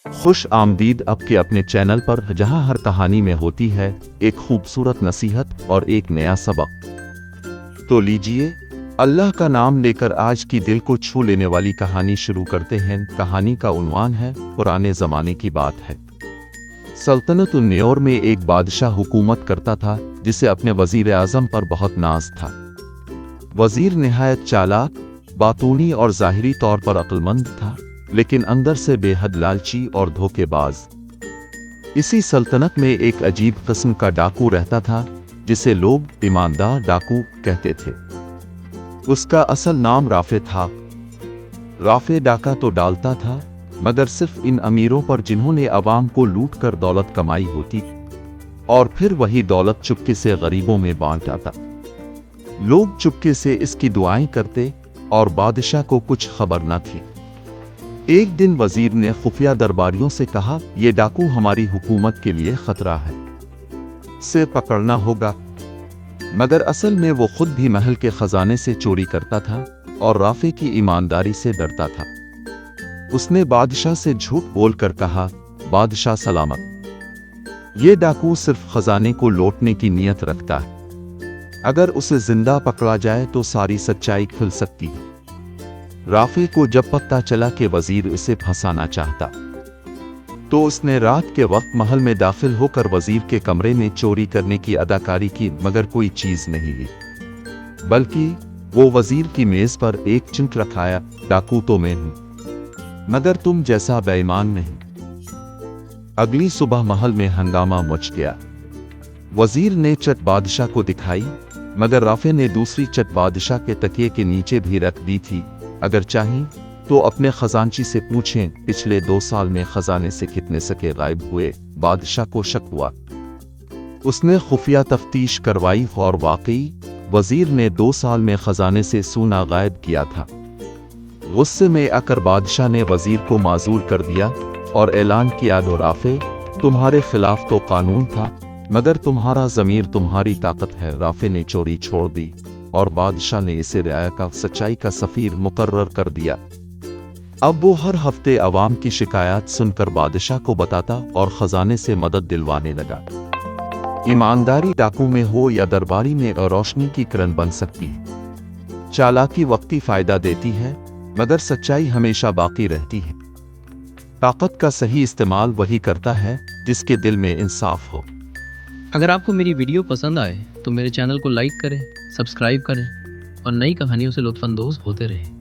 खुश आमदीद आपके अपने चैनल पर, जहां हर कहानी में होती है एक खूबसूरत नसीहत और एक नया सबक। तो लीजिए, अल्लाह का नाम लेकर आज की दिल को छू लेने वाली कहानी शुरू करते हैं। कहानी का उन्वान है पुराने जमाने की बात है। सल्तनत उन्नौर में एक बादशाह हुकूमत करता था जिसे अपने वजीर आजम पर बहुत नाज था। वजीर निहायत चालाक, बातूनी और ज़ाहिरी तौर पर अक्लमंद था, लेकिन अंदर से बेहद लालची और धोखेबाज। इसी सल्तनत में एक अजीब किस्म का डाकू रहता था जिसे लोग ईमानदार डाकू कहते थे। उसका असल नाम राफे था। राफे डाका तो डालता था, मगर सिर्फ इन अमीरों पर जिन्होंने अवाम को लूट कर दौलत कमाई होती, और फिर वही दौलत चुपके से गरीबों में बांट आता। लोग चुपके से इसकी दुआएं करते और बादशाह को कुछ खबर न थी। एक दिन वजीर ने खुफिया दरबारियों से कहा, यह डाकू हमारी हुकूमत के लिए खतरा है, इसे पकड़ना होगा। मगर असल में वो खुद भी महल के खजाने से चोरी करता था और राफे की ईमानदारी से डरता था। उसने बादशाह से झूठ बोलकर कहा, बादशाह सलामत, ये डाकू सिर्फ खजाने को लौटने की नीयत रखता है। अगर उसे जिंदा पकड़ा जाए तो सारी सच्चाई खुल सकती है। राफे को जब पता चला कि वजीर इसे फंसाना चाहता, तो उसने रात के वक्त महल में दाखिल होकर वजीर के कमरे में चोरी करने की अदाकारी की, मगर कोई चीज नहीं ली, बल्कि वो वजीर की मेज पर एक चिट रखाया, डाकू तो मैं हूं, मगर तुम जैसा बेईमान नहीं। अगली सुबह महल में हंगामा मच गया। वजीर ने चिट बादशाह को दिखाई, मगर राफे ने दूसरी चिट बादशाह के तकिए के नीचे भी रख दी थी। अगर चाहें तो अपने खजांची से पूछें, पिछले 2 साल में खजाने से कितने सके गायब हुए। बादशाह को शक हुआ। उसने खुफिया तफ्तीश करवाई और वाकई वजीर ने 2 साल में खजाने से सोना गायब किया था। गुस्से में आकर बादशाह ने वजीर को माजूर कर दिया और ऐलान किया, दो राफे, तुम्हारे खिलाफ तो कानून था, मगर तुम्हारा ज़मीर तुम्हारी ताकत है। राफे ने चोरी छोड़ दी और बादशाह ने इसे रियाया का सच्चाई का सफीर मुकर्रर कर दिया। अब वो हर हफ्ते अवाम की शिकायत सुनकर बादशाह को बताता और खजाने से मदद दिलवाने लगा। ईमानदारी डाकू में हो या दरबारी में रोशनी की किरण बन सकती है। चालाकी वक्ती फायदा देती है, मगर सच्चाई हमेशा बाकी रहती है। ताकत का सही इस्तेमाल वही करता है जिसके दिल में इंसाफ हो। अगर आपको मेरी वीडियो पसंद आए तो मेरे चैनल को लाइक करें, सब्सक्राइब करें और नई कहानियों से लुत्फ़अंदोज़ होते रहें।